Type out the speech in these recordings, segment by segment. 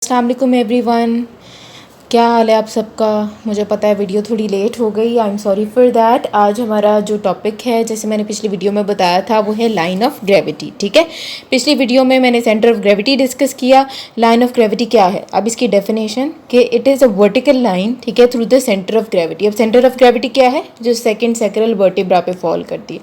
अस्सलाम वालेकुम एवरीवन, क्या हाल है आप सबका। मुझे पता है वीडियो थोड़ी लेट हो गई, I am sorry for that. आज हमारा जो टॉपिक है, जैसे मैंने पिछली वीडियो में बताया था, वो है लाइन ऑफ ग्रेविटी। ठीक है, पिछली वीडियो में मैंने सेंटर ऑफ ग्रेविटी डिस्कस किया। लाइन ऑफ ग्रेविटी क्या है, अब इसकी डेफिनेशन कि it is a vertical line, ठीक है, through the centre of gravity. अब सेंटर ऑफ ग्रेविटी क्या है, जो सेकेंड सैक्रल वर्टिब्रा पे फॉल करती है।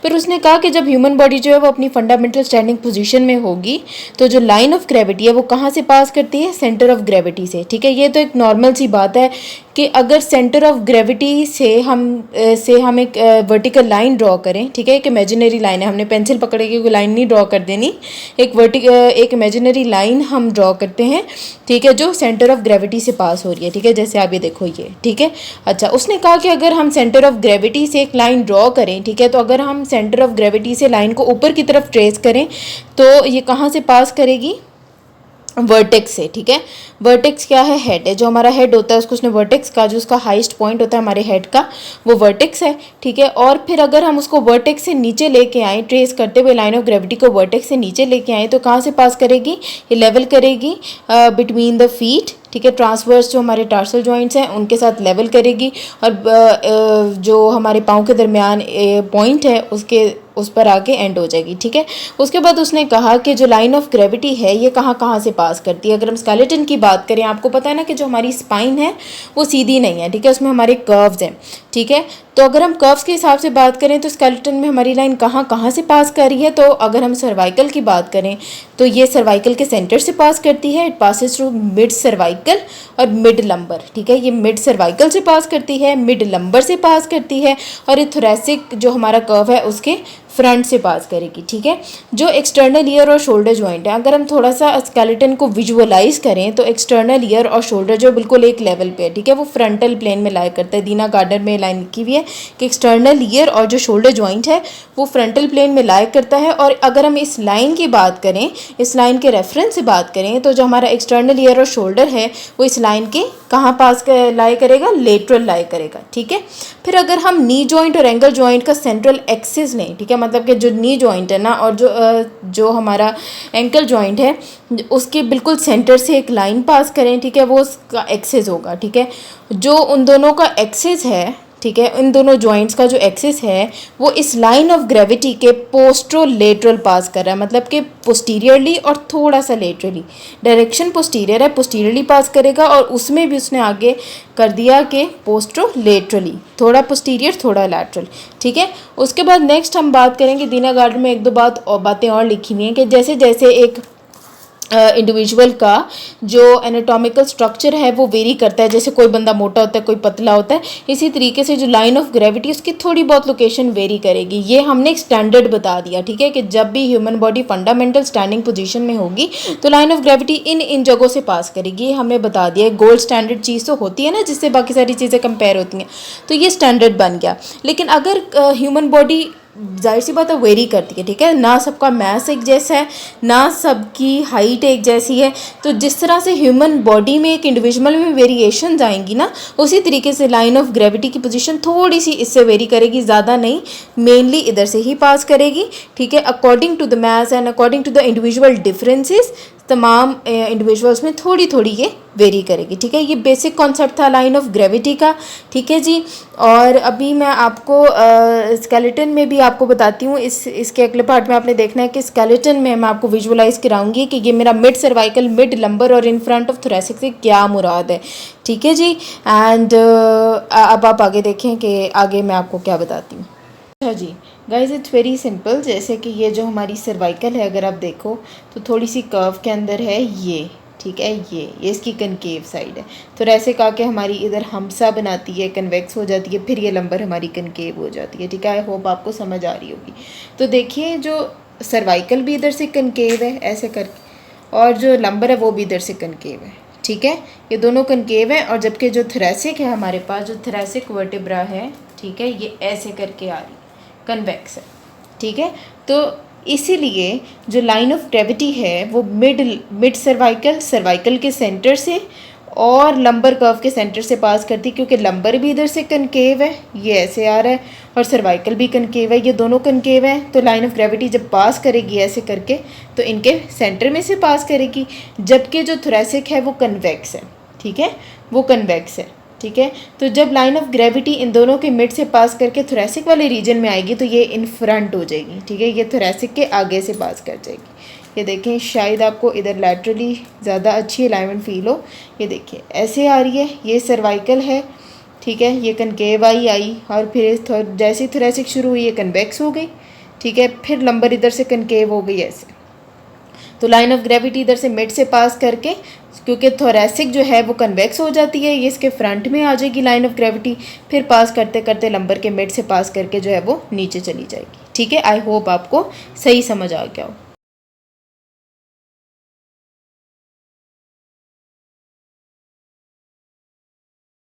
फिर उसने कहा कि जब ह्यूमन बॉडी जो है वो अपनी फंडामेंटल स्टैंडिंग पोजीशन में होगी, तो जो लाइन ऑफ ग्रेविटी है वो कहाँ से पास करती है, सेंटर ऑफ ग्रेविटी से। ठीक है, ये तो एक नॉर्मल सी बात है कि अगर सेंटर ऑफ ग्रेविटी से हम एक वर्टिकल लाइन ड्रॉ करें, ठीक है, एक इमेजिनरी लाइन है, हमने पेंसिल पकड़ के कोई लाइन नहीं ड्रॉ कर देनी, एक इमेजिनरी लाइन हम ड्रॉ करते हैं, ठीक है, जो सेंटर ऑफ ग्रेविटी से पास हो रही है। ठीक है, जैसे आप ये देखो ये, ठीक है। अच्छा, उसने कहा कि अगर हम सेंटर ऑफ ग्रेविटी से एक लाइन ड्रॉ करें, ठीक है, तो अगर हम सेंटर ऑफ ग्रेविटी से लाइन को ऊपर की तरफ ट्रेस करें तो ये कहाँ से पास करेगी, वर्टेक्स से। ठीक है, वर्टेक्स क्या है, हेड है। जो हमारा हेड होता है उसको उसने वर्टेक्स का, जो उसका हाईएस्ट पॉइंट होता है हमारे हेड का, वो वर्टेक्स है। ठीक है, और फिर अगर हम उसको वर्टेक्स से नीचे लेके आए, ट्रेस करते हुए लाइन ऑफ ग्रेविटी को वर्टेक्स से नीचे लेके आए, तो कहाँ से पास करेगी, ये लेवल करेगी बिटवीन द फीट। ठीक है, ट्रांसवर्स जो हमारे टार्सल जॉइंट्स हैं उनके साथ लेवल करेगी, और जो हमारे पाँव के दरमियान पॉइंट है उसके उस पर आके एंड हो जाएगी। ठीक है, उसके बाद उसने कहा कि जो लाइन ऑफ ग्रेविटी है ये कहाँ कहाँ से पास करती है। अगर हम स्केलेटन की बात करें, आपको पता है ना कि जो हमारी स्पाइन है वो सीधी नहीं है, ठीक है, उसमें हमारे कर्व्स हैं। ठीक है, तो अगर हम कर्व्स के हिसाब से बात करें तो स्केलेटन में हमारी लाइन कहाँ कहाँ से पास कर रही है। तो अगर हम सर्वाइकल की बात करें तो ये सर्वाइकल के सेंटर से पास करती है, it passes through mid cervical और मिड लंबर। ठीक है, ये मिड सर्वाइकल से पास करती है, मिड लंबर से पास करती है, और ये थोरेसिक जो हमारा कर्व है उसके फ्रंट से पास करेगी। ठीक है, जो एक्सटर्नल ईयर और शोल्डर जॉइंट है, अगर हम थोड़ा सा स्केलेटन को विजुअलाइज करें तो एक्सटर्नल ईयर और शोल्डर जो बिल्कुल एक लेवल पे है, ठीक है, वो फ्रंटल प्लेन में लाया करता है। दीना गार्डनर में लाइन लिखी हुई है कि एक्सटर्नल ईयर और जो शोल्डर जॉइंट है वो फ्रंटल प्लेन में लाया करता है। और अगर हम इस लाइन की बात करें, इस लाइन के रेफरेंस से बात करें, तो जो हमारा एक्सटर्नल ईयर और शोल्डर है वो इस लाइन के कहाँ पास लाया करेगा, लेटरल लाया करेगा। ठीक है, फिर अगर हम नी जॉइंट और एंकल जॉइंट का सेंट्रल एक्सिस लें, ठीक है, मतलब कि जो नी जॉइंट है ना और जो हमारा एंकल जॉइंट है उसके बिल्कुल सेंटर से एक लाइन पास करें, ठीक है, वो उसका एक्सिस होगा। ठीक है, जो उन दोनों का एक्सिस है, ठीक है, इन दोनों जॉइंट्स का जो एक्सिस है वो इस लाइन ऑफ ग्रेविटी के पोस्ट्रोलेटरल पास कर रहा है, मतलब कि पोस्टीरियरली और थोड़ा सा लेटरली। डायरेक्शन पोस्टीरियर है, पोस्टीरियरली पास करेगा, और उसमें भी उसने आगे कर दिया कि पोस्ट्रोलेटरली, थोड़ा पोस्टीरियर थोड़ा लैटरल। ठीक है, उसके बाद नेक्स्ट हम बात करेंगे, दीना गार्डन में एक दो बातें और लिखी हुई हैं कि जैसे जैसे एक इंडिविजुअल का जो एनाटॉमिकल स्ट्रक्चर है वो वेरी करता है, जैसे कोई बंदा मोटा होता है कोई पतला होता है, इसी तरीके से जो लाइन ऑफ ग्रेविटी उसकी थोड़ी बहुत लोकेशन वेरी करेगी। ये हमने एक स्टैंडर्ड बता दिया। ठीक है, कि जब भी human body fundamental standing position में होगी तो लाइन ऑफ ग्रेविटी इन जगहों से पास करेगी, ये हमने बता दिया। गोल्ड स्टैंडर्ड चीज़ तो होती है ना जिससे बाकी सारी चीज़ें कंपेयर होती हैं, तो ये स्टैंडर्ड बन गया। लेकिन अगर ह्यूमन बॉडी जाहिर सी बात है वेरी करती है, ठीक है, ना सबका मैस एक जैसा है, ना सबकी हाइट एक जैसी है, तो जिस तरह से ह्यूमन बॉडी में एक इंडिविजुअल में वेरिएशन आएंगी ना, उसी तरीके से लाइन ऑफ ग्रेविटी की पोजीशन थोड़ी सी इससे वेरी करेगी, ज़्यादा नहीं, मेनली इधर से ही पास करेगी। ठीक है, according to the mass and according to the individual differences तमाम इंडिविजुअल्स में थोड़ी थोड़ी ये वेरी करेगी। ठीक है, ये बेसिक कॉन्सेप्ट था लाइन ऑफ ग्रेविटी का। ठीक है जी, और अभी मैं आपको स्केलेटन में भी आपको बताती हूँ। इसके अगले पार्ट में आपने देखना है कि स्केलेटन में मैं आपको विजुअलाइज कराऊंगी कि ये मेरा मिड सर्वाइकल, मिड लंबर और इन फ्रंट ऑफ थोरेसिक से क्या मुराद है। ठीक है जी, एंड अब आप आगे देखें कि आगे मैं आपको क्या बताती हूँ। अच्छा जी गाइज, इट्स वेरी सिंपल। जैसे कि ये जो हमारी सर्वाइकल है, अगर आप देखो तो थोड़ी सी कर्व के अंदर है ये, ठीक है, ये इसकी कनकेव साइड है, तो ऐसे कहा कि हमारी इधर हमसा बनाती है, कन्वेक्स हो जाती है, फिर ये लंबर हमारी कनकेव हो जाती है। ठीक है, आई होप आपको समझ आ रही होगी। तो देखिए, जो सर्वाइकल भी इधर से कनकेव है ऐसे करके, और जो लंबर है वो भी इधर से कनकेव है। ठीक है, ये दोनों कनकेव हैं, और जबकि जो थोरेसिक है हमारे पास, जो थोरेसिक वर्टिब्रा है, ठीक है, ये ऐसे करके आ रही कन्वेक्स है। ठीक है, तो इसीलिए जो लाइन ऑफ ग्रेविटी है वो मिड सर्वाइकल के सेंटर से और लंबर कर्व के सेंटर से पास करती, क्योंकि लंबर भी इधर से कनकेव है, ये ऐसे आ रहा है, और सर्वाइकल भी कनकेव है, ये दोनों कनकेव हैं। तो लाइन ऑफ ग्रेविटी जब पास करेगी ऐसे करके तो इनके सेंटर में से पास करेगी, जबकि जो थोरेसिक है वो कन्वेक्स है, ठीक है, वो कन्वेक्स है, ठीक है। तो जब लाइन ऑफ ग्रेविटी इन दोनों के मिड से पास करके थोरेसिक वाले रीजन में आएगी तो ये इन फ्रंट हो जाएगी, ठीक है, ये थोरेसिक के आगे से पास कर जाएगी। ये देखें, शायद आपको इधर लैटरली ज़्यादा अच्छी अलाइनमेंट फील हो। ये देखिए ऐसे आ रही है, ये सर्वाइकल है, ठीक है, ये कनकेव आई और फिर जैसे ही थोरेसिक शुरू हुई ये कन्वेक्स हो गई, ठीक है, फिर लंबर इधर से कनकेव हो गई ऐसे। तो लाइन ऑफ ग्रेविटी इधर से मिड से पास करके, क्योंकि थोरेसिक जो है वो कन्वेक्स हो जाती है, ये इसके फ्रंट में आ जाएगी लाइन ऑफ ग्रेविटी, फिर पास करते करते लंबर के मिड से पास करके जो है वो नीचे चली जाएगी, ठीक है। आई होप आपको सही समझ आ गया हो।